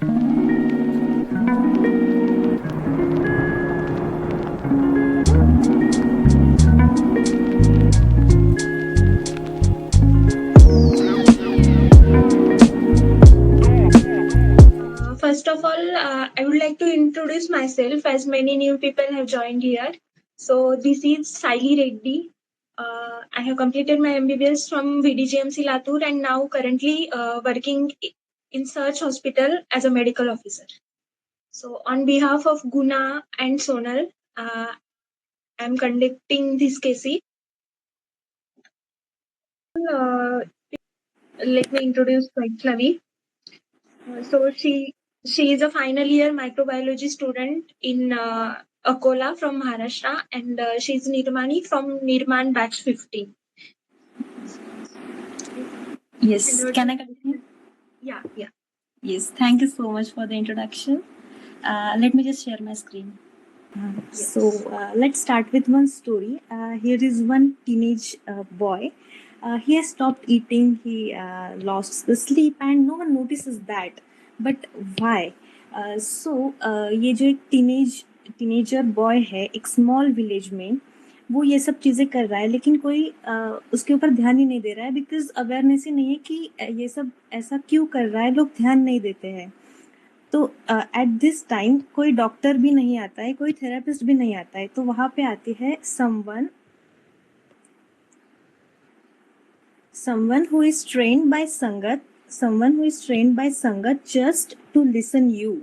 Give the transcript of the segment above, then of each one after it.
First of all, I would like to introduce myself as many new people have joined here. So, this is Saili Reddy. I have completed my MBBS from VDGMC Latur and now currently working in Search Hospital as a medical officer. So, on behalf of Guna and Sonal, I am conducting this case. Uh, Let me introduce Vaishnavi. So she is a final year microbiology student in Akola from Maharashtra, and she's Nirmani from Nirman batch 15. Yes, And can I continue? yeah. Yes, thank you so much for the introduction. Let me just share my screen. Yes. Let's start with one story. Here is one teenage boy. He has stopped eating, he lost the sleep, and no one notices that. But why? ये जो एक teenager boy है एक small village में, वो ये सब चीज़ें कर रहा है, लेकिन कोई उसके ऊपर ध्यान ही नहीं दे रहा है, बिकॉज अवेयरनेस ही नहीं है कि ये सब ऐसा क्यों कर रहा है, लोग ध्यान नहीं देते हैं. तो एट दिस टाइम कोई डॉक्टर भी नहीं आता है, कोई थेरेपिस्ट भी नहीं आता है, तो वहाँ पे आती है someone who is trained by संगत just to listen you,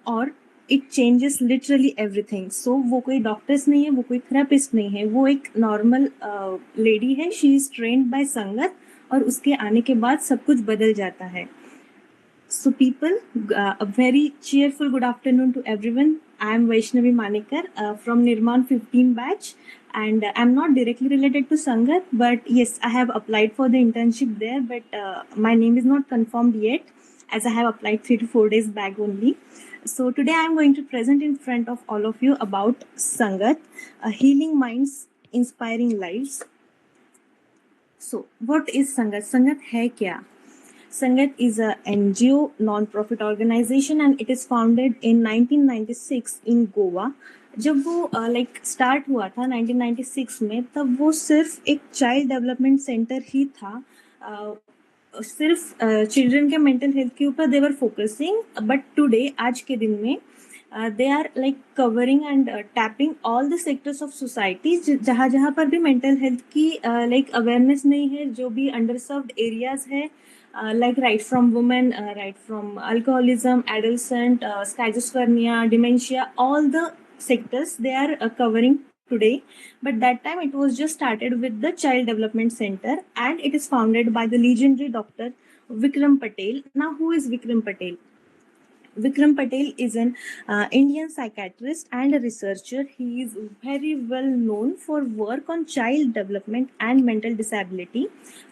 और इट चेंजेस लिटरली एवरीथिंग. सो वो कोई डॉक्टर्स नहीं है, वो कोई थेरेपिस्ट नहीं है, वो एक नॉर्मल लेडी है. शी इज ट्रेन्ड बाय संगत, और उसके आने के बाद सब कुछ बदल जाता है. So people, a very cheerful good afternoon to everyone. I am Vaishnavi Manikar from Nirman 15 batch, and I'm not directly related to Sangat, but yes, I have applied for the internship there, but my name is not confirmed yet, as I have applied 3 to 4 days back only. So today I am going to present in front of all of you about Sangat, healing minds, inspiring lives. So what is Sangat? Sangat hai kya? Sangat is a NGO, non-profit organization, and it is founded in 1996 in Goa. जब वो start हुआ था 1996 में, तब वो सिर्फ एक child development centre ही था. सिर्फ चिल्ड्रन के मेंटल हेल्थ के ऊपर दे वर फोकसिंग. बट टुडे, आज के दिन में, they are like covering and tapping all the sectors of society. जहाँ जहाँ पर भी मेंटल हेल्थ की अवेयरनेस नहीं है, जो भी अंडरसर्व्ड एरियाज है, like right from women, right from alcoholism, adolescent, schizophrenia, dementia, all the sectors they are covering today. But that time it was just started with the Child Development Center, and it is founded by the legendary Dr. Vikram Patel. Now, who is Vikram Patel? Vikram Patel is an Indian psychiatrist and a researcher. He is very well known for work on child development and mental disability,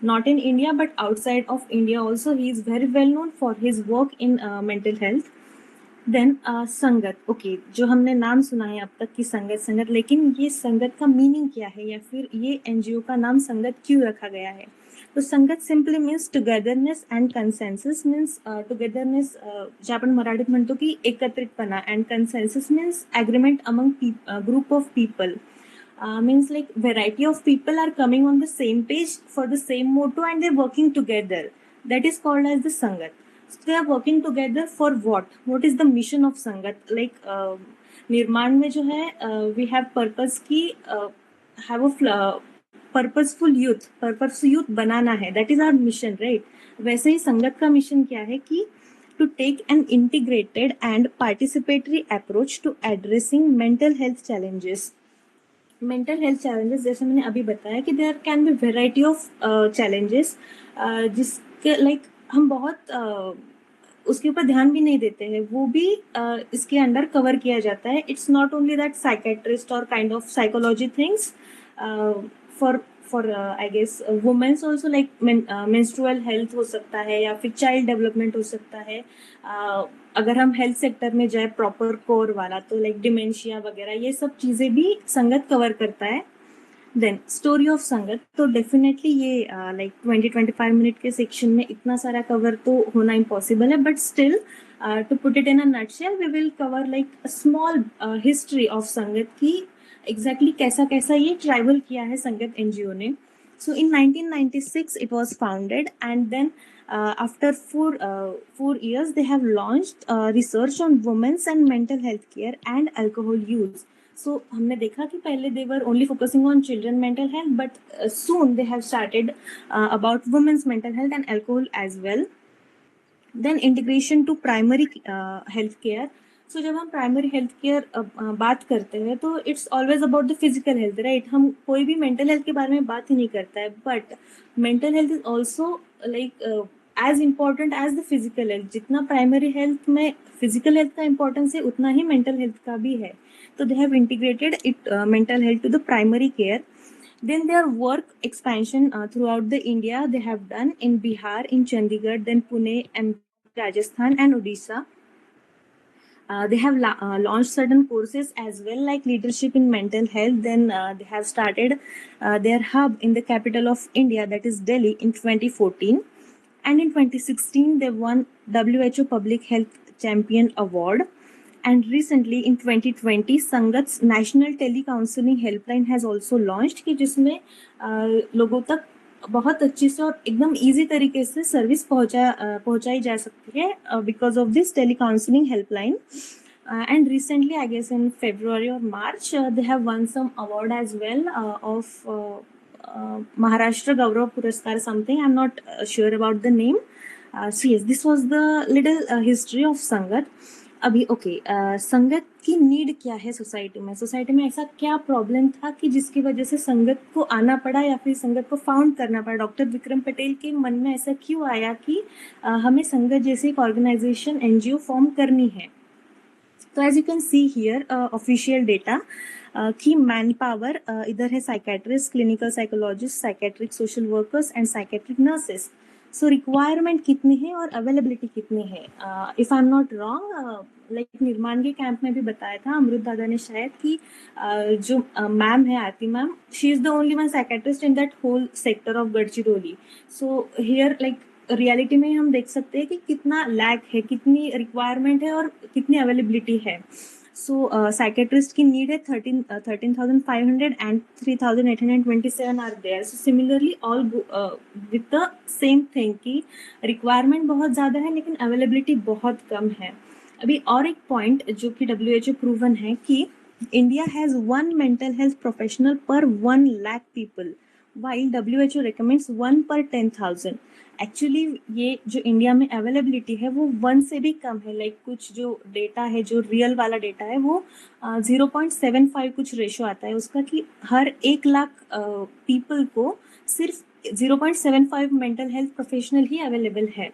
not in India but outside of India also. He is very well known for his work in mental health. Then Sangath. Okay, जो हमने नाम सुना है अब तक की संगत, लेकिन ये संगत का मीनिंग क्या है, या फिर ये एनजीओ का नाम संगत क्यों रखा गया है? तो Sangath simply means togetherness and consensus. Means togetherness जे आपण मराठीत म्हणतो की एकत्रितपणा, and consensus means agreement among group of people. Means like variety of people are coming on the same page for the same motto, and they're working together. That is called as the Sangat. So they are working together for what? What is the mission of Sangat? Like निर्माण में जो है we have purpose की have a purposeful youth बनाना है. That is our mission, right? वैसे ही संगत का मिशन क्या है कि to take an integrated and participatory approach to addressing mental health challenges. Mental health challenges, जैसे मैंने अभी बताया कि there can be variety of challenges, जिसके हम बहुत उसके ऊपर ध्यान भी नहीं देते हैं, वो भी इसके अंडर कवर किया जाता है. It's not only that psychiatrist और kind of psychology things. For I guess women's also, like menstrual health हो सकता है, या फिर चाइल्ड डेवलपमेंट हो सकता है. अगर हम हेल्थ सेक्टर में जाए प्रॉपर कोर वाला, तो लाइक डिमेंशिया वगैरह, ये सब चीज़ें भी संगत कवर करता है. देन स्टोरी ऑफ संगत, तो डेफिनेटली ये लाइक 20-25 मिनट के सेक्शन में इतना सारा कवर तो होना इम्पॉसिबल है, but still to put it in a nutshell we will cover like small history of Sangath की एग्जैक्टली कैसा कैसा ये ट्रैवल किया है संगत एनजीओ ने. So in 1996 it was founded, and then after 4 years they have launched research on women's and mental health care and alcohol use. So हमने देखा कि पहले they were only focusing on children mental health, but soon they have started about women's mental health and alcohol as well. Then integration to primary health care. So जब हम primary health care बात करते हैं तो it's always about the physical health, right. हम कोई भी mental health के बारे में बात ही नहीं करता है, but mental health is also like as important as the physical health. जितना प्राइमरी हेल्थ में फिजिकल हेल्थ का इम्पोर्टेंस है उतना ही मेंटल हेल्थ का भी है. तो they have integrated it mental health to the primary care. Then their work expansion throughout the India they have done in Bihar, in Chandigarh, then Pune and Rajasthan and Odisha. They have launched certain courses as well, like leadership in mental health. Then they have started their hub in the capital of India, that is Delhi, in 2014. And in 2016 they won WHO Public Health Champion Award. And recently in 2020 Sangath's national tele counselling helpline has also launched, कि जिसमें लोगों तक बहुत अच्छे से और एकदम easy तरीके से सर्विस पहुंचाई जा सकती है because of this tele counselling helpline. And recently, I guess in February or March, they have won some award as well of Maharashtra Gaurav Puraskar something. I'm not sure about the name. So yes, this was the little history of Sangat. अभी okay संगत की need क्या है society में. Society में ऐसा क्या problem था कि जिसकी वजह से संगत को आना पड़ा या फिर संगत को फाउंड करना पड़ा. डॉक्टर विक्रम पटेल के मन में ऐसा क्यों आया कि हमें संगत जैसी एक ऑर्गेनाइजेशन एनजीओ फॉर्म करनी है. तो as you can see here official data कि मैन पावर इधर है psychiatrist, clinical psychologist, psychiatric social workers and psychiatric nurses. So requirement कितनी है और अवेलेबिलिटी कितनी है. If I am not wrong, like निर्माण के कैंप में भी बताया था अमृत दादा ने शायद कि जो मैम है Aarti ma'am, she is the only one psychiatrist in that whole sector of Gadchiroli. So here like reality में हम देख सकते हैं कि कितना लैक है, कितनी रिक्वायरमेंट है और कितनी अवेलेबिलिटी है. सो साइकेट्रिस्ट की नीड है 13,500 and 3,827 are there. So similarly all with the same thing कि रिक्वायरमेंट बहुत ज़्यादा है लेकिन अवेलेबिलिटी बहुत कम है. अभी और एक पॉइंट जो कि WHO प्रूवन है कि India has 1 mental health professional पर 1 lakh people, while WHO recommends 1 per 10,000. Actually ये जो इंडिया में अवेलेबिलिटी है वो 1 से भी कम है. लाइक कुछ जो डेटा है, जो रियल वाला डेटा है वो 0.75 कुछ रेशो आता है उसका, कि हर 1 लाख पीपल को सिर्फ 0.75 मेंटल हेल्थ प्रोफेशनल ही अवेलेबल है.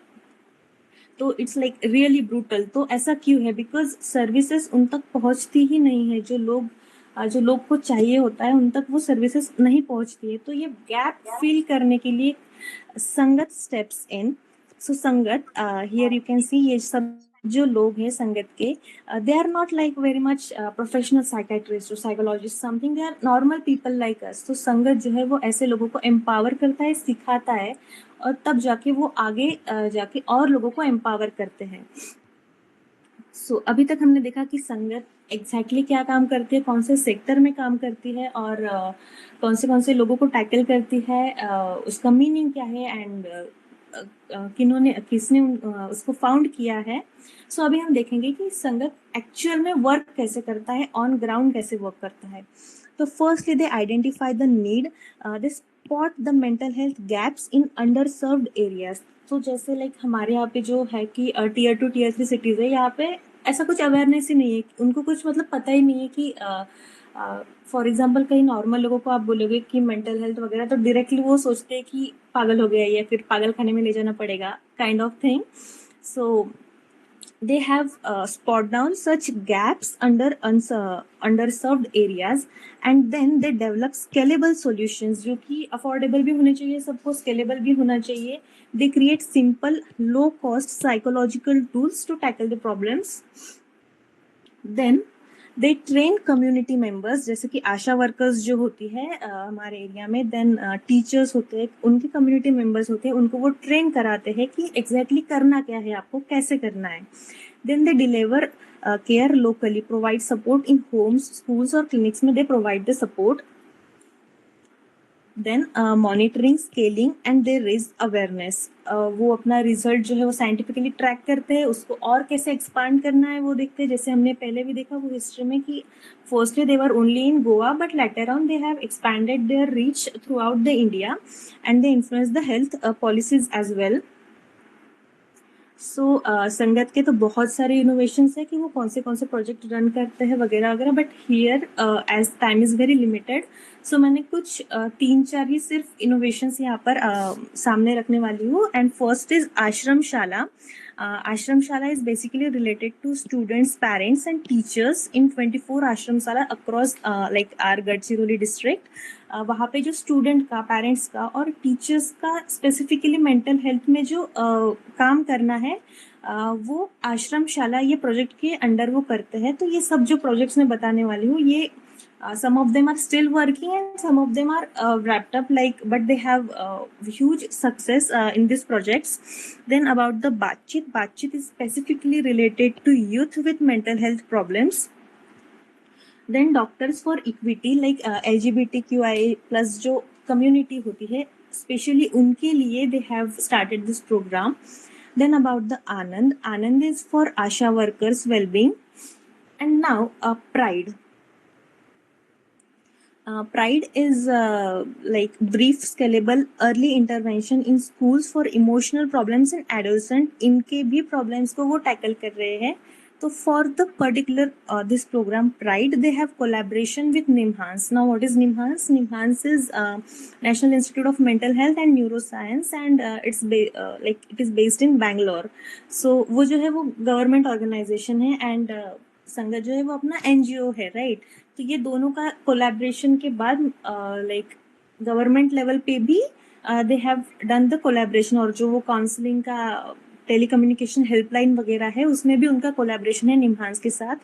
तो इट्स लाइक रियली ब्रूटल. तो ऐसा क्यों है? बिकॉज सर्विसेज उन तक पहुंचती ही नहीं है. जो लोग को चाहिए होता है उन तक वो सर्विसेज नहीं पहुंचती है. तो ये गैप फिल करने के लिए संगत स्टेप्स इन. सो संगत, हियर यू कैन सी, ये सब जो लोग हैं संगत के, they are not like very much professional psychiatrist और psychologist something, they are normal people like us. तो संगत जो है वो ऐसे लोगों को एम्पावर करता है, सिखाता है, और तब जाके वो आगे जाके और लोगों को एम्पावर करते हैं. सो अभी तक हमने देखा कि संगत एग्जैक्टली क्या काम करती है, कौन से सेक्टर में काम करती है और कौन से लोगों को टैकल करती है, उसका मीनिंग क्या है एंड किसने उसको फाउंड किया है. सो अभी हम देखेंगे कि संगत एक्चुअल में वर्क कैसे करता है, ऑन ग्राउंड कैसे वर्क करता है. तो firstly they identify the need, they spot the mental health gaps in under served areas. तो जैसे लाइक हमारे यहाँ पे जो है कि Tier 2 Tier 3 सिटीज़ है, यहाँ पे ऐसा कुछ अवेयरनेस ही नहीं है. उनको कुछ मतलब पता ही नहीं है कि फॉर एग्जाम्पल कहीं नॉर्मल लोगों को आप बोलोगे कि मेंटल हेल्थ वगैरह, तो डायरेक्टली वो सोचते हैं कि पागल हो गया या फिर पागल खाने में ले जाना पड़ेगा, kind of thing. So they have spot down such gaps under underserved areas, and then they develop scalable solutions जो कि affordable भी होने चाहिए, सबको scalable भी होना चाहिए. They create simple low cost psychological tools to tackle the problems. Then they train community members, जैसे कि आशा वर्कर्स जो होती है हमारे एरिया में, देन टीचर्स होते हैं, उनके कम्युनिटी मेंबर्स होते हैं, उनको वो ट्रेन कराते हैं कि एग्जैक्टली करना क्या है, आपको कैसे करना है. Then they deliver care locally, provide support in homes, schools और क्लिनिक्स में they provide the support. Then monitoring, scaling and they raise awareness. वो अपना रिजल्ट जो है वो साइंटिफिकली ट्रैक करते हैं, उसको और कैसे एक्सपांड करना है वो देखते हैं. जैसे हमने पहले भी देखा वो हिस्ट्री में कि firstly they were only in Goa, but later on they have expanded their reach throughout the India and they influence the health policies as well. So Sangath के तो बहुत सारे इनोवेशंस है कि वो कौन से प्रोजेक्ट रन करते हैं वगैरह वगैरह, but here as time is very limited, so मैंने कुछ 3-4 ही सिर्फ इनोवेशंस यहाँ पर सामने रखने वाली हूँ. And first is ashramshala. Ashramshala is basically related to students, parents and teachers in 24 आश्रमशाला across like our Gadchiroli district. वहाँ पे जो स्टूडेंट का, पेरेंट्स का और टीचर्स का स्पेसिफिकली मेंटल हेल्थ में जो काम करना है वो आश्रमशाला ये प्रोजेक्ट के अंडर वो करते हैं. तो ये सब जो प्रोजेक्ट्स मैं बताने वाली हूँ, ये some of them are still working and some of them are wrapped up, like, but they have huge success in these projects. Then about the Batchit is specifically related to youth with mental health problems. Then Doctors for Equity, like LGBTQIA plus जो community होती है, especially उनके लिए they have started this program. Then about the Anand is for Asha workers well-being. And now Pride. Pride is like brief, scalable early intervention in schools for emotional problems in adolescent. इनके भी problems को वो tackle कर रहे हैं. तो for the particular this program Pride, they have collaboration with NIMHANS. Now what is NIMHANS? NIMHANS is National Institute of Mental Health and Neuroscience, and it's like it is based in Bangalore. So वो जो है वो government organization है, and संगत जो है वो अपना NGO है, राइट. तो ये दोनों का कोलैबोरेशन के बाद लाइक गवर्नमेंट लेवल पे भी they have done the collaboration. और जो वो काउंसलिंग का टेलीकम्युनिकेशन हेल्पलाइन वगैरह है, उसमें भी उनका कोलैबोरेशन है निम्हांस के साथ.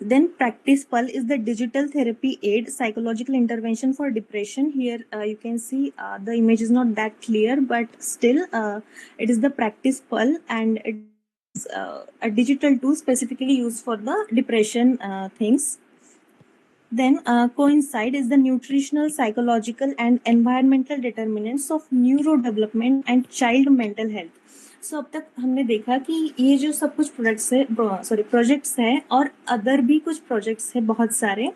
Then Practice Pal is the digital therapy aid psychological intervention for depression. Here you can see the image is not that clear, but still it is the Practice Pal, and it is a digital tool specifically used for the depression things. Then Coincide is the nutritional, psychological and environmental determinants of neurodevelopment and child mental health. सो अब तक हमने देखा कि ये जो सब कुछ projects हैं और अदर भी कुछ प्रोजेक्ट्स हैं बहुत सारे.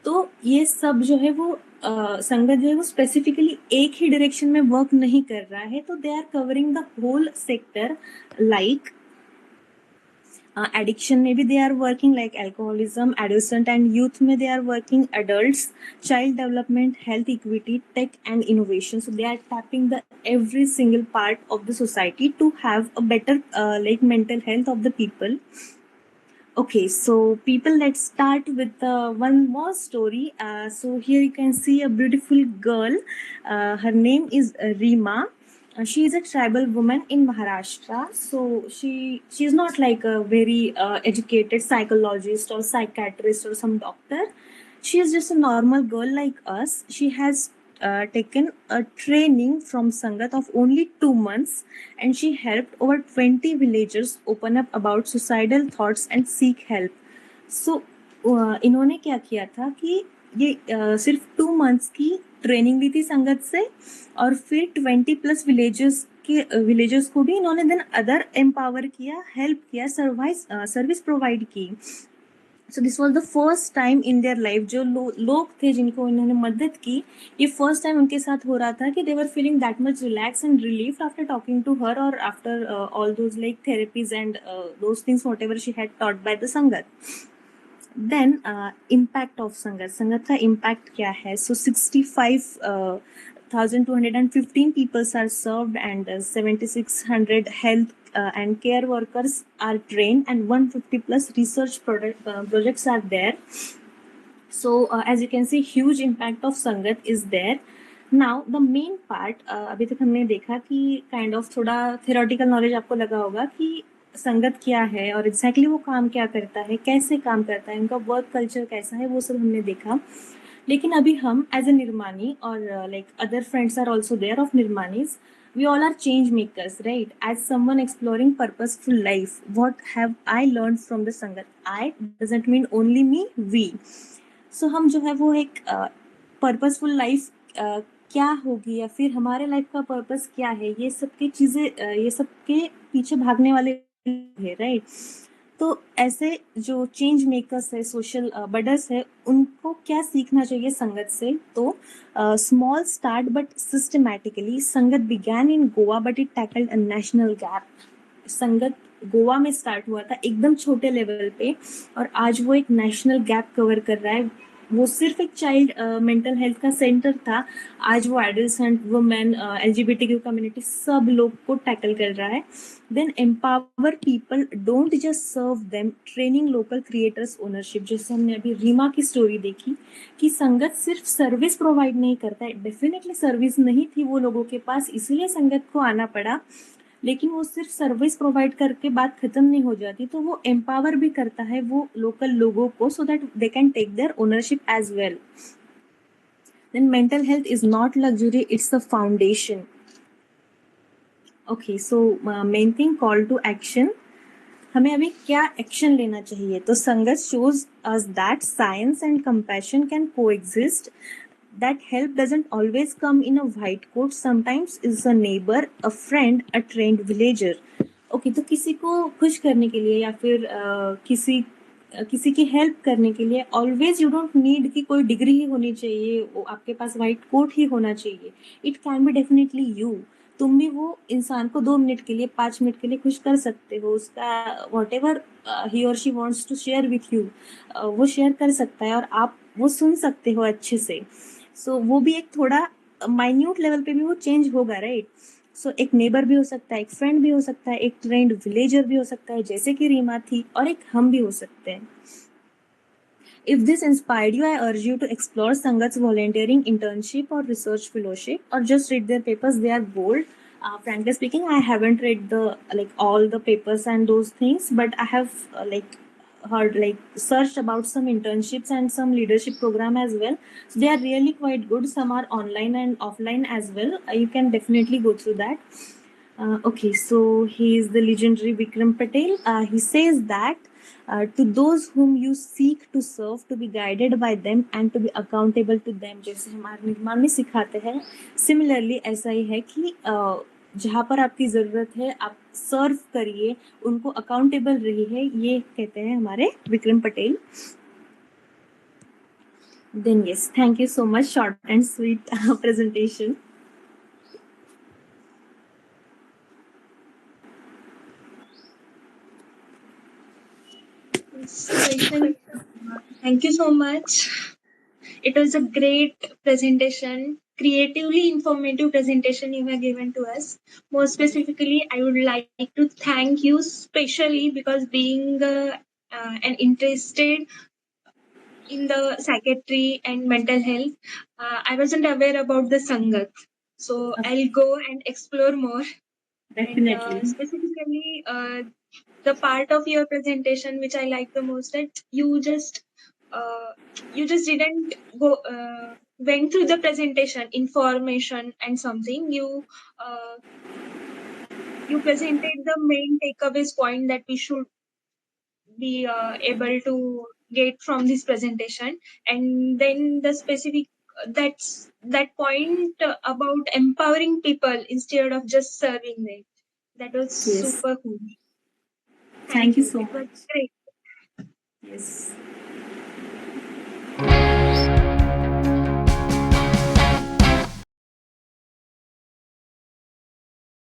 तो ये सब जो है वो संगत जो है वो स्पेसिफिकली एक ही डायरेक्शन में वर्क नहीं कर रहा है. तो they are covering the whole sector. Like addiction में भी they are working, like alcoholism, adolescent and youth में they are working, adults, child development, health equity, tech and innovation. So they are tapping the every single part of the society to have a better like mental health of the people. Okay, so people, let's start with one more story. So here you can see a beautiful girl. Her name is Reema. She is a tribal woman in Maharashtra. So she is not like a very educated psychologist or psychiatrist or some doctor. She is just a normal girl like us. She has taken a training from Sangat of only 2 months, and she helped over 20 villagers open up about suicidal thoughts and seek help. So इन्होंने क्या किया था कि ये सिर्फ 2 months की training ली थी संगत से, और फिर 20+ विलेजर्स को भी इन्होंने देन अदर एम्पावर किया, हेल्प किया, सर्विस प्रोवाइड की. So this was the first time in their life. जो लोग थे जिनको इन्होंने मदद की, ये फर्स्ट टाइम उनके साथ हो रहा था कि they were feeling that much relax and relief after talking to her, और after all those like therapies and those things whatever she had taught by the Sangath. Then impact of संगत का impact क्या है? So 65,215 people are served, and 7,600 health and care workers are trained, and 150+ research projects are there. So as you can see, huge impact of संगत is there. Now the main part, अभी तक हमने देखा कि kind of थोड़ा theoretical knowledge आपको लगा होगा कि संगत क्या है और एग्जैक्टली वो काम क्या करता है, कैसे काम करता है, उनका वर्क कल्चर कैसा है, वो सब हमने देखा। लेकिन अभी हम एज अ निर्माणी और like other friends are also there of Nirmanis, we all are change makers, right? As someone exploring purposeful life, what have I learned from the sangat? I doesn't mean only me, we. So हम जो है वो एक purposeful life क्या होगी या फिर हमारे लाइफ का पर्पस क्या है, ये सब की चीजें ये सब के पीछे भागने वाले है, राइट? तो ऐसे जो चेंज मेकर्स है, सोशल बडर्स है, उनको क्या सीखना चाहिए संगत से? तो स्मॉल स्टार्ट बट सिस्टमैटिकली, संगत began in Goa but it tackled a national gap. संगत गोवा में स्टार्ट हुआ था एकदम छोटे लेवल पे, और आज वो एक नेशनल गैप कवर कर रहा है। वो सिर्फ एक चाइल्ड मेंटल हेल्थ का सेंटर था, आज वो एडल्ट, वुमेन, एलजीबीटीक्यू कम्युनिटी, सब लोग को टैकल कर रहा है। Then empower people, don't just serve them, training local creators ownership. जैसे हमने अभी रीमा की स्टोरी देखी कि संगत सिर्फ सर्विस प्रोवाइड नहीं करता है, डेफिनेटली सर्विस नहीं थी वो लोगों के पास, इसीलिए संगत को आना पड़ा, लेकिन वो सिर्फ सर्विस प्रोवाइड करके बात खत्म नहीं हो जाती, तो वो एम्पावर भी करता है वो लोकल लोगों को, so that they can take their ownership as well. Then mental health is not luxury, it's a foundation. Okay, so main thing, call to action. हमें अभी क्या एक्शन लेना चाहिए? तो Sangath shows us that science and compassion can coexist, that help doesn't always come in a white coat, sometimes is a neighbor, a friend, a trained villager. Okay, तो किसी को खुश करने के लिए या फिर किसी की हेल्प करने के लिए ऑलवेज यू डोंट नीड कि कोई डिग्री ही होनी चाहिए, वो आपके पास वाइट कोट ही होना चाहिए। It can be definitely you. तुम भी वो इंसान को 2 मिनट के लिए, 5 मिनट के लिए खुश कर सकते हो, उसका वॉट एवर ही और she wants to share with you, वो शेयर कर सकता है और आप वो सुन सकते हो अच्छे से। सो वो भी एक थोड़ा माइन्यूट लेवल पे भी वो चेंज होगा, राइट? सो एक नेबर भी हो सकता है, एक फ्रेंड भी हो सकता है, एक ट्रेंड विलेजर भी हो सकता है जैसे कि रीमा थी, और एक हम भी हो सकते हैं। If this inspired you, I urge you to explore Sangat's volunteering, internship, or research fellowship, or just read their papers. They are bold. Frankly speaking, I haven't read the like all the papers and those things, but I have heard searched about some internships and some leadership program as well. So they are really quite good. Some are online and offline as well. You can definitely go through that. Okay, so he is the legendary Vikram Patel. He says that to those whom you seek to serve, to be guided by them and to be accountable to them, जैसे हमारे निर्माण में सिखाते हैं, similarly ऐसा ही है कि जहाँ पर आपकी ज़रूरत है आप सर्व करिए, उनको अकाउंटेबल रहिए, ये कहते हैं हमारे Vikram Patel. Then yes, thank you so much, short and sweet presentation. Thank you so much. It was a great presentation, creatively informative presentation you have given to us. More specifically, I would like to thank you specially because being an interested in the psychiatry and mental health, I wasn't aware about the Sangat. So I'll go and explore more. Definitely. And specifically, the part of your presentation which I like the most, that you just didn't go went through the presentation information and something. You presented the main takeaways point that we should be able to get from this presentation, and then the specific that point about empowering people instead of just serving them. That was Yes. super cool. Thank you so It was much. great. Yes.